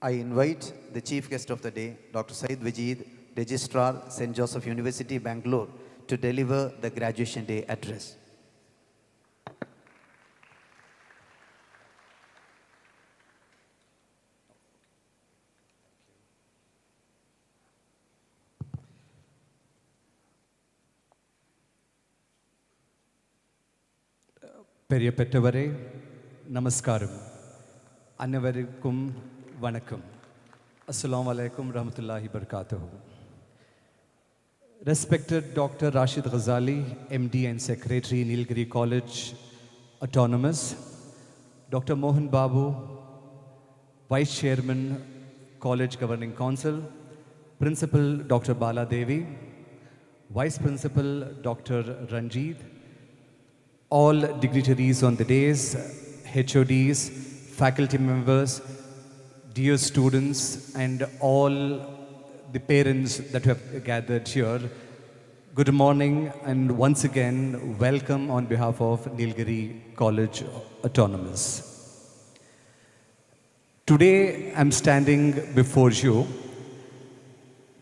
I invite the chief guest of the day, Dr.Sayed Wajeed, Registrar, St.Joseph University, Bangalore, to deliver the graduation day address. பெரியப்பெற்றவரே நமஸ்காரம் அனைவருக்கும் வணக்கம் அஸ்ஸலாமு அலைக்கும் ரஹ்மத்துல்லாஹி வபரகாத்துஹு Respected Dr. Rashid Ghazali, MD and Secretary, Nilgiri College Autonomous, Dr. Mohan Babu, Vice Chairman, College Governing Council, Principal Dr. Bala Devi, Vice Principal Dr. Ranjit, all dignitaries on the days, HODs, faculty members, dear students, and all the parents that have gathered here, good morning, and once again, welcome on behalf of Nilgiri College Autonomous. Today, I'm standing before you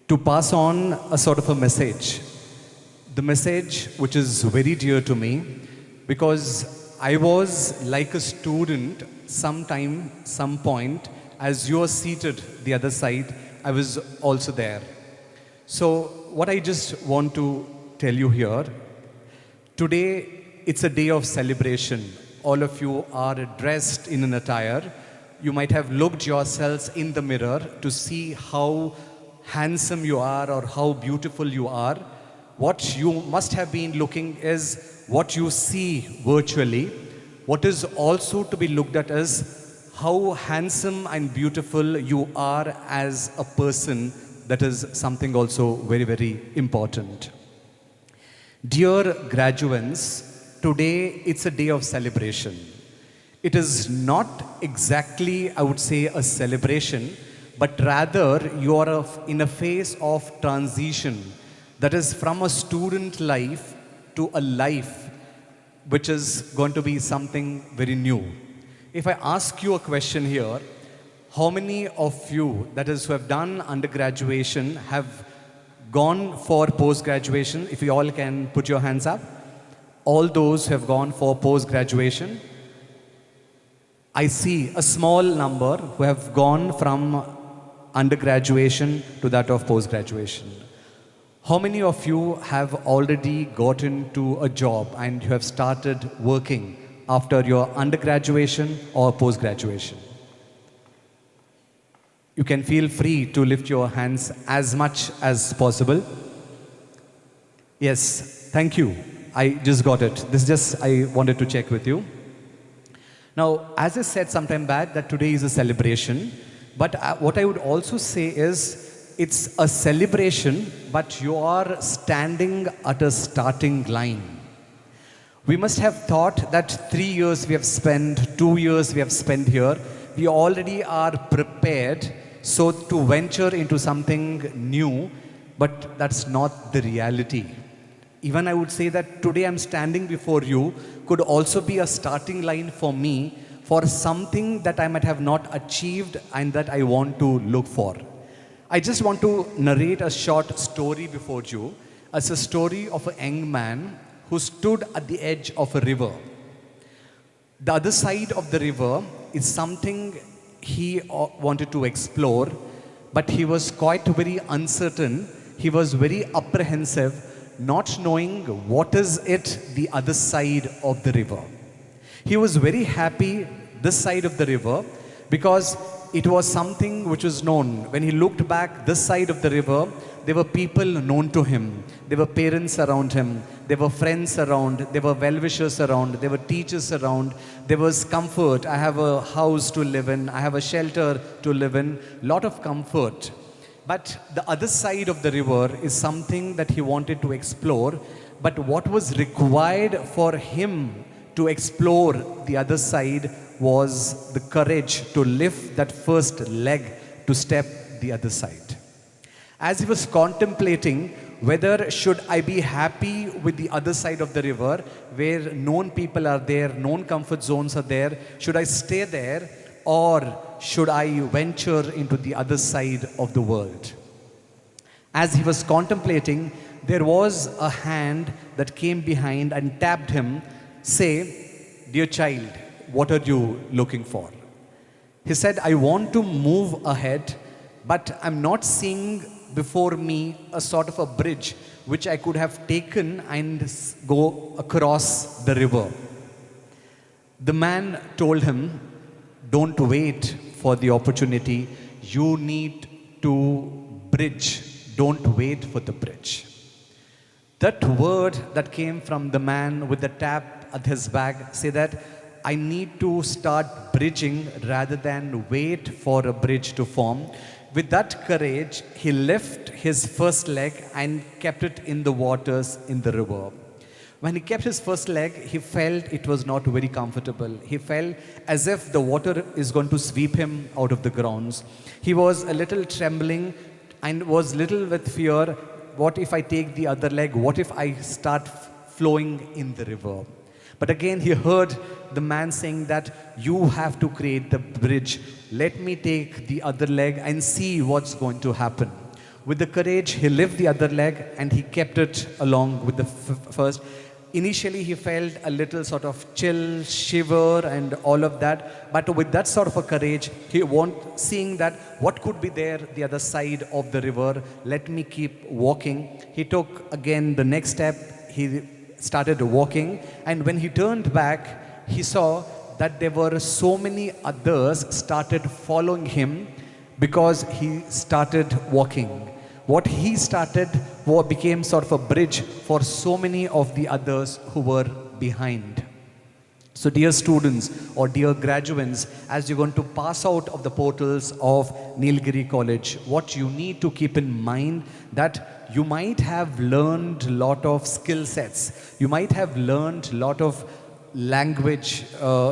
to pass on a sort of a message. The message which is very dear to me, because I was like a student sometime, some point, as you're seated the other side, I was also there. So what I just want to tell you here, today it's a day of celebration. All of you are dressed in an attire. You might have looked yourselves in the mirror to see how handsome you are or how beautiful you are. What you must have been looking is what you see virtually. What is also to be looked at is how handsome and beautiful you are as a person. That is something also very, very important. Dear graduates, today it's a day of celebration. It is not exactly, I would say, a celebration, but rather you are in a phase of transition. That is from a student life to a life which is going to be something very new. If I ask you a question here, how many of you, that is, who have done undergraduation, have gone for post-graduation? If you all can put your hands up. All those who have gone for post-graduation. I see a small number who have gone from undergraduation to that of post-graduation. How many of you have already gotten to a job and you have started working after your undergraduation or post-graduation? You can feel free to lift your hands as much as possible. Yes, thank you. I just got it. I wanted to check with you. Now, as I said sometime back that today is a celebration, but what I would also say is, it's a celebration, but you are standing at a starting line. We must have thought that 3 years we have spent, 2 years we have spent here. We already are prepared so to venture into something new, but that's not the reality. Even I would say that today I'm standing before you could also be a starting line for me for something that I might have not achieved and that I want to look for. I just want to narrate a short story before you. It's a story of a young man who stood at the edge of a river. The other side of the river is something he wanted to explore, but he was quite very uncertain. He was very apprehensive, not knowing what is it the other side of the river. He was very happy this side of the river because it was something which was known. When he looked back this side of the river, there were people known to him. There were parents around him. There were friends around. There were well-wishers around. There were teachers around. There was comfort. I have a house to live in. I have a shelter to live in. Lot of comfort. But the other side of the river is something that he wanted to explore. But what was required for him to explore the other side was the courage to lift that first leg to step the other side. As he was contemplating whether should I be happy with the other side of the river where known people are there, known comfort zones are there, should I stay there, or should I venture into the other side of the world? As he was contemplating, there was a hand that came behind and tapped him, say, "Dear child, what are you looking for?" He said, "I want to move ahead, but I'm not seeing before me a sort of a bridge which I could have taken and go across the river." The man told him, "Don't wait for the opportunity. You need to bridge. Don't wait for the bridge." That word that came from the man with the tap at his back say that I need to start bridging rather than wait for a bridge to form. With that courage, he lifted his first leg and kept it in the waters in the river. When he kept his first leg, he felt it was not very comfortable. He felt as if the water is going to sweep him out of the grounds. He was a little trembling and was little with fear. What if I take the other leg? What if I start flowing in the river? But again, he heard the man saying that you have to create the bridge. Let me take the other leg and see what's going to happen. With the courage, he lifted the other leg and he kept it along with the first. Initially, he felt a little sort of chill, shiver and all of that. But with that sort of a courage, he seeing that what could be there the other side of the river, let me keep walking. He took again the next step. He started walking, and when he turned back, he saw that there were so many others started following him because he started walking. What he started became sort of a bridge for so many of the others who were behind. So dear students or dear graduates, as you're going to pass out of the portals of Nilgiri College, what you need to keep in mind that you might have learned a lot of skill sets. You might have learned a lot of language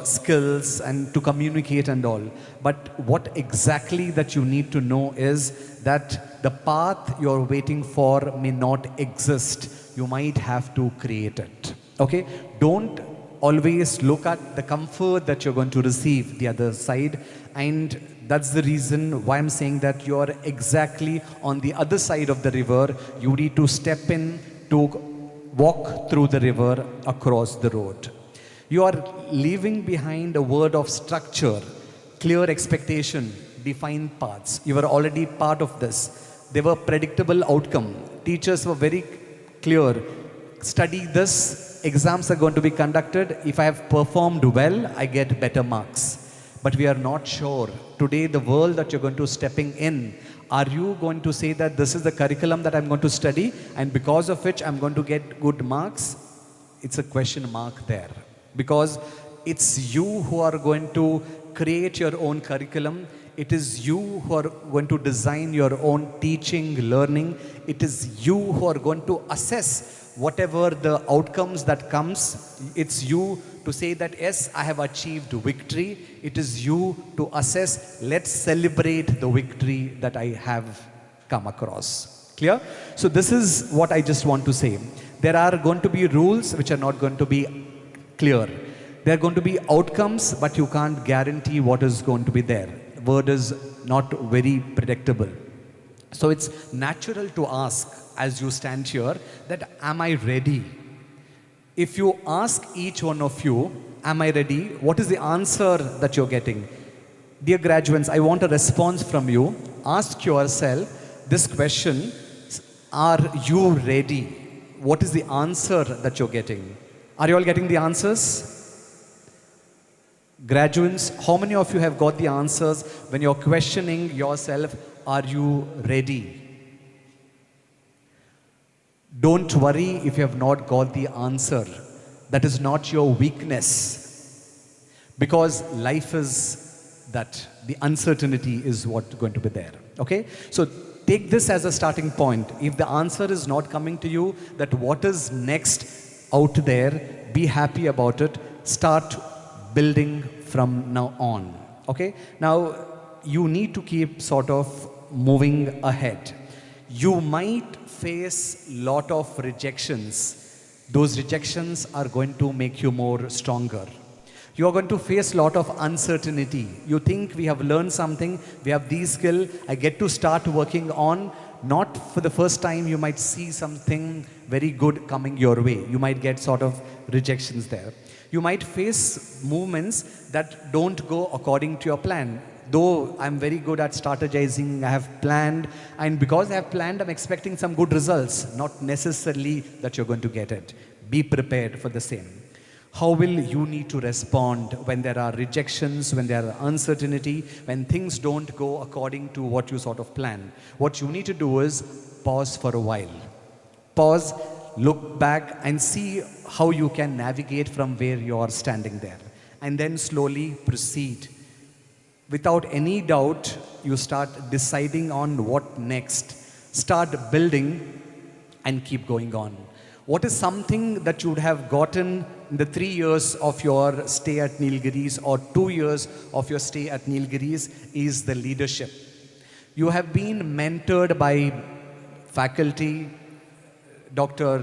skills and to communicate and all. But what exactly that you need to know is that the path you're waiting for may not exist. You might have to create it. Okay? Don't always look at the comfort that you're going to receive the other side, and that's the reason why I'm saying that you're exactly on the other side of the river. You need to step in to walk through the river across the road. You are leaving behind a word of structure, clear expectation, defined paths. You were already part of this. They were predictable outcome. Teachers were very clear. Study this. Exams are going to be conducted. If I have performed well, I get better marks. But we are not sure. Today, the world that you're going to stepping in, are you going to say that this is the curriculum that I'm going to study and because of which I'm going to get good marks? It's a question mark there. Because it's you who are going to create your own curriculum. It is you who are going to design your own teaching, learning. It is you who are going to assess whatever the outcomes that comes. It's you to say that, yes, I have achieved victory. It is you to assess, let's celebrate the victory that I have come across. Clear? So this is what I just want to say. There are going to be rules which are not going to be clear. There are going to be outcomes, but you can't guarantee what is going to be there. Word is not very predictable. So it's natural to ask as you stand here that, am I ready? If you ask each one of you, am I ready? What is the answer that you're getting? Dear graduates, I want a response from you. Ask yourself this question, are you ready? What is the answer that you're getting? Are you all getting the answers? Graduates, how many of you have got the answers when you're questioning yourself, are you ready? Don't worry if you have not got the answer. That is not your weakness. Because life is that. The uncertainty is what's going to be there. Okay? So take this as a starting point. If the answer is not coming to you, that what is next out there, be happy about it. Start building from now on. Okay? Now, you need to keep sort of moving ahead. You might face lot of rejections. Those rejections are going to make you more stronger. You are going to face a lot of uncertainty. You think we have learned something, we have these skills, I get to start working on. Not for the first time, you might see something very good coming your way. You might get sort of rejections there. You might face movements that don't go according to your plan. Though I'm very good at strategizing, I have planned, and because I have planned, I'm expecting some good results, not necessarily that you're going to get it. Be prepared for the same. How will you need to respond when there are rejections, when there are uncertainty, when things don't go according to what you sort of plan? What you need to do is pause for a while. Pause, look back and see how you can navigate from where you are standing there. And then slowly proceed. Without any doubt, you start deciding on what next. Start building and keep going on. What is something that you would have gotten in the 3 years of your stay at Nilgiris or 2 years of your stay at Nilgiris is the leadership. You have been mentored by faculty, Dr.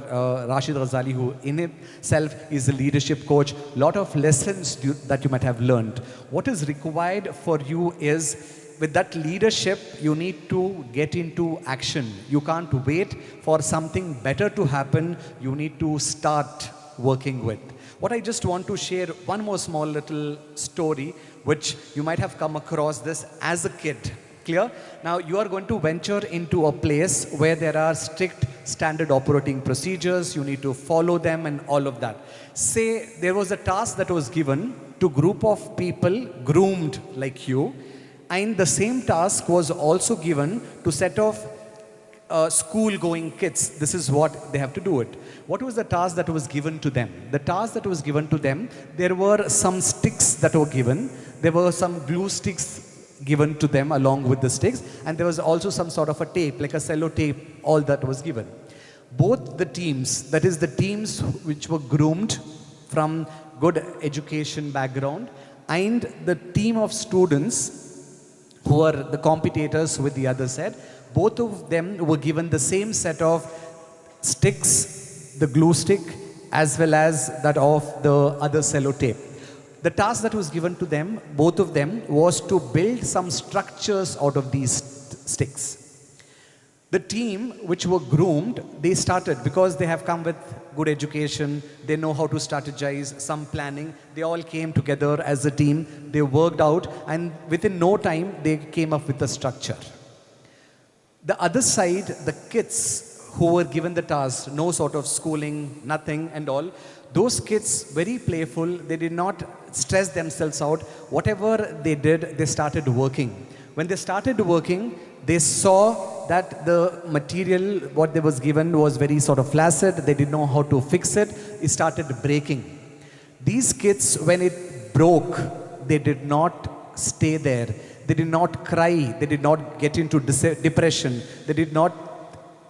Rashid Ghazali, who in himself is a leadership coach. A lot of lessons that you might have learned. What is required for you is, with that leadership, you need to get into action. You can't wait for something better to happen. You need to start working with. What I just want to share, one more small little story, which you might have come across this as a kid. Clear? Now you are going to venture into a place where there are strict standard operating procedures. You need to follow them and all of that. Say there was a task that was given to a group of people groomed like you, and the same task was also given to set of school-going kids. This is what they have to do it. What was the task that was given to them? The task that was given to them, there were some sticks that were given. There were some glue sticks given to them along with the sticks, and there was also some sort of a tape, like a cello tape, all that was given. Both the teams, that is the teams which were groomed from good education background, and the team of students who were the competitors with the other set, both of them were given the same set of sticks, the glue stick, as well as that of the other cello tape. The task that was given to them, both of them, was to build some structures out of these sticks. The team which were groomed, they started, because they have come with good education, they know how to strategize, some planning, they all came together as a team, they worked out, and within no time, they came up with a structure. The other side, the kids who were given the task, no sort of schooling, nothing and all, those kids, very playful, they did not stress themselves out. Whatever they did, they started working. When they started working, they saw that the material, what they was given was very sort of flaccid. They didn't know how to fix it. It started breaking. These kids, when it broke, they did not stay there. They did not cry. They did not get into depression. They did not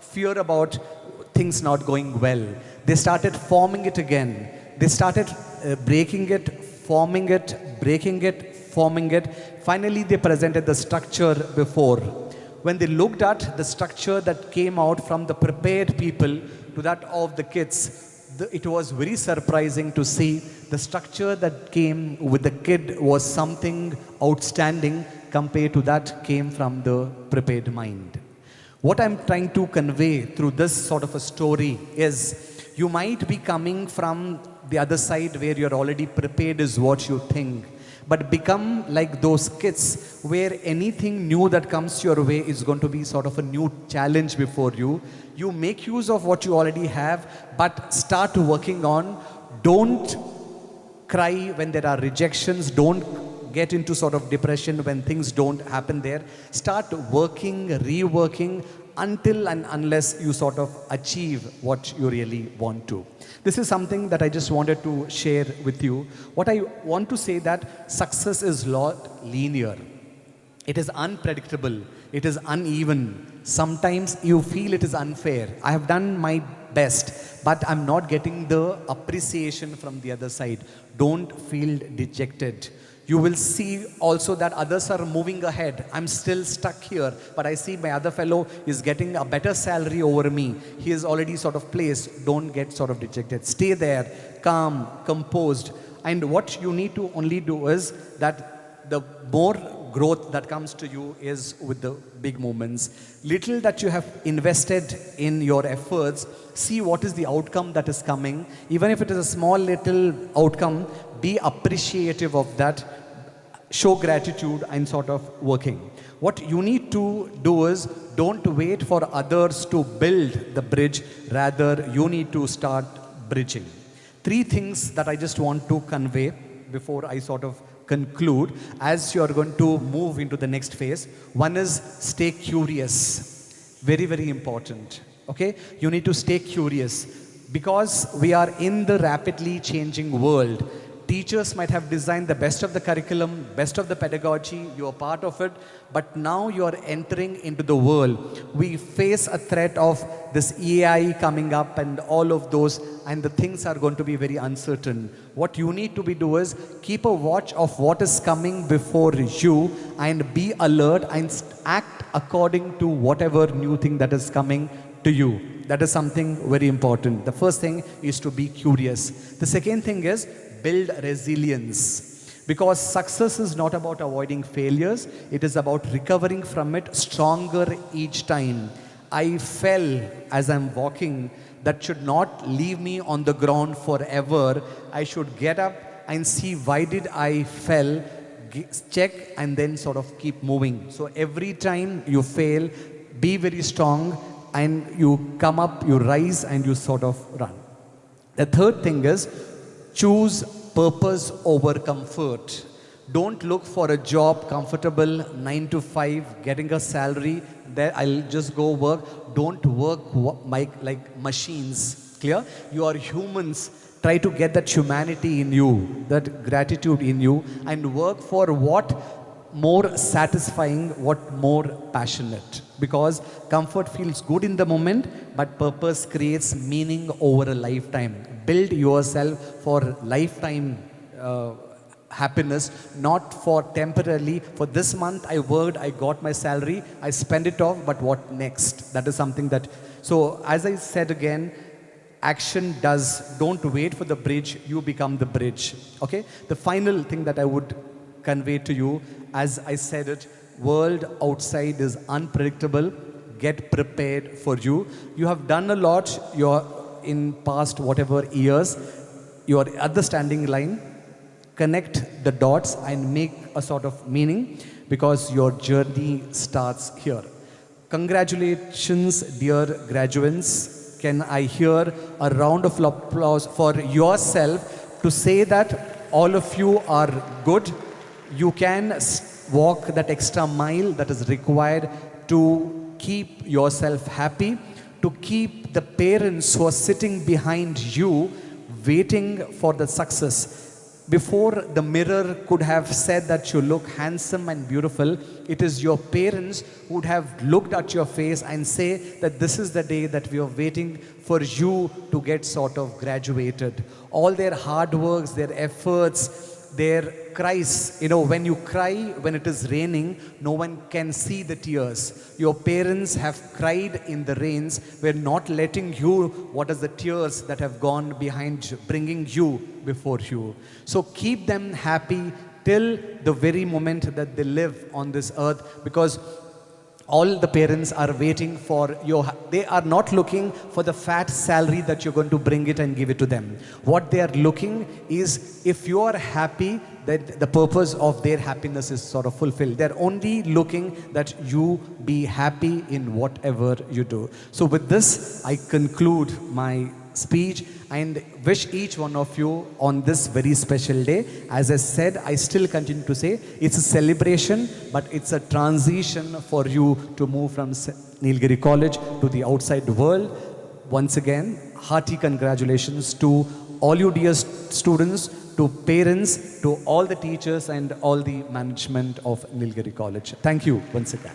fear about things not going well. They started forming it again. They started breaking it, forming it, breaking it, forming it. Finally, they presented the structure before. When they looked at the structure that came out from the prepared people to that of the kids, it was very surprising to see the structure that came with the kid was something outstanding compared to that came from the prepared mind. What I'm trying to convey through this sort of a story is, you might be coming from the other side where you're already prepared is what you think. But become like those kids where anything new that comes your way is going to be sort of a new challenge before you. You make use of what you already have, but start working on. Don't cry when there are rejections. Don't get into sort of depression when things don't happen there. Start working, reworking, until and unless you sort of achieve what you really want to. This is something that I just wanted to share with you. What I want to say that success is not linear. It is unpredictable. It is uneven. Sometimes you feel it is unfair. I have done my best, but I'm not getting the appreciation from the other side. Don't feel dejected. You will see also that others are moving ahead. I'm still stuck here, but I see my other fellow is getting a better salary over me. He is already sort of placed. Don't get sort of dejected. Stay there, calm, composed. And what you need to only do is that the more growth that comes to you is with the big moments. Little that you have invested in your efforts, see what is the outcome that is coming. Even if it is a small little outcome, be appreciative of that, show gratitude and sort of working. What you need to do is don't wait for others to build the bridge, rather you need to start bridging. Three things that I just want to convey before I sort of conclude as you are going to move into the next phase. One is stay curious. Very, very important. Okay? You need to stay curious because we are in the rapidly changing world. Teachers might have designed the best of the curriculum, best of the pedagogy, you are part of it, but now you are entering into the world. We face a threat of this AI coming up and all of those, and the things are going to be very uncertain. What you need to do is keep a watch of what is coming before you and be alert and act according to whatever new thing that is coming to you. That is something very important. The first thing is to be curious. The second thing is build resilience, because success is not about avoiding failures, it is about recovering from it stronger each time. I fell as I'm walking, that should not leave me on the ground forever. I should get up and see why did I fell, check and then sort of keep moving. So every time you fail, be very strong and you come up, you rise and you sort of run. The third thing is choose purpose over comfort. Don't look for a job comfortable 9 to 5, getting a salary, there I'll just go work. Don't work like machines. Clear? You are humans. Try to get that humanity in you, that gratitude in you, and work for what more satisfying, what more passionate. Because comfort feels good in the moment, but purpose creates meaning over a lifetime. Build yourself for lifetime happiness, not for temporarily. For this month I worked, I got my salary, I spend it off, but what next? That is something that, so as I said again, action does, don't wait for the bridge, you become the bridge. Okay? The final thing that I would convey to you, as I said it, world outside is unpredictable. Get prepared for you. You have done a lot. You're in past whatever years. You are at the standing line. Connect the dots and make a sort of meaning, because your journey starts here. Congratulations, dear graduates. Can I hear a round of applause for yourself to say that all of you are good? You can walk that extra mile that is required to keep yourself happy, to keep the parents who are sitting behind you waiting for the success. Before the mirror could have said that you look handsome and beautiful, it is your parents who would have looked at your face and say that this is the day that we are waiting for you to get sort of graduated. All their hard works, their efforts, their cries, when you cry when it is raining, no one can see the tears. Your parents have cried in the rains. We're not letting you, what is the tears that have gone behind you, bringing you before you. So keep them happy till the very moment that they live on this earth, because all the parents are waiting for they are not looking for the fat salary that you're going to bring it and give it to them. What they are looking is, if you are happy, that the purpose of their happiness is sort of fulfilled. They're only looking that you be happy in whatever you do. So with this, I conclude my speech and wish each one of you on this very special day. As I said, I still continue to say, it's a celebration, but it's a transition for you to move from Nilgiri College to the outside world. Once again, hearty congratulations to all you dear students, to parents, to all the teachers and all the management of Nilgiri College. Thank you once again.